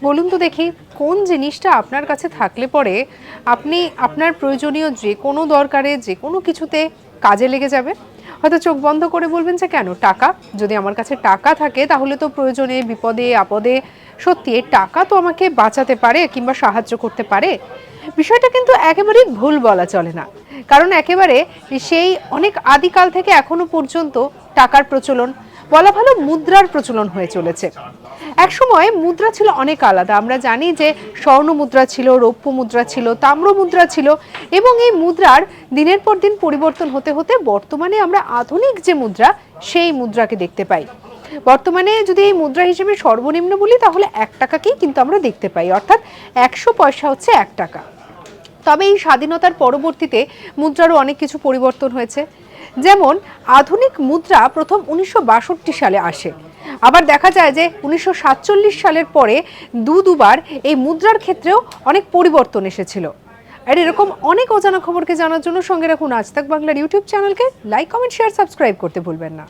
বলুন তো দেখি কোন জিনিসটা আপনার কাছে থাকলে পরে আপনি আপনার প্রয়োজনীয় যে কোনো দরকারে যে কোনো কিছুতে কাজে লেগে যাবে। হয়তো চোখ বন্ধ করে বলবেন যে কেন টাকা, যদি আমার কাছে টাকা থাকে তাহলে তো প্রয়োজনে বিপদে আপদে সত্যি এই টাকা তো আমাকে বাঁচাতে পারে কিংবা সাহায্য করতে পারে। বিষয়টা কিন্তু একেবারেই ভুল বলা চলে না, কারণ একেবারে সেই অনেক আদিকাল থেকে এখনো পর্যন্ত টাকার প্রচলন, বলা ভালো মুদ্রার প্রচলন হয়ে চলেছে। একসময় মুদ্রা ছিল অনেক আলাদা। আমরা জানি যে স্বর্ণ মুদ্রা ছিল, রৌপ্য মুদ্রা ছিল, তাম্র মুদ্রা ছিল, এবং এই মুদ্রার দিনের পর দিন পরিবর্তন হতে হতে বর্তমানে আমরা আধুনিক যে মুদ্রা সেই মুদ্রাকে দেখতে পাই। বর্তমানে যদি এই মুদ্রা হিসেবে সর্বনিম্ন বলি তাহলে 1 টাকাকেই কিন্তু আমরা দেখতে পাই, অর্থাৎ 100 পয়সা হচ্ছে 1 টাকা। তবে এই স্বাধীনতার পরবর্তীতে মুদ্রারও অনেক কিছু পরিবর্তন হয়েছে। যেমন আধুনিক মুদ্রা প্রথম 1962 সালে আসে। আবার দেখা যায় যে 1947 সালের পরে দুবার এই মুদ্রার ক্ষেত্রেও অনেক পরিবর্তন এসেছিল। আর এরকম অনেক অজানা খবরকে জানার জন্য সঙ্গে রাখুন আজ তাক বাংলার ইউটিউব চ্যানেলকে। লাইক, কমেন্ট, শেয়ার, সাবস্ক্রাইব করতে ভুলবেন না।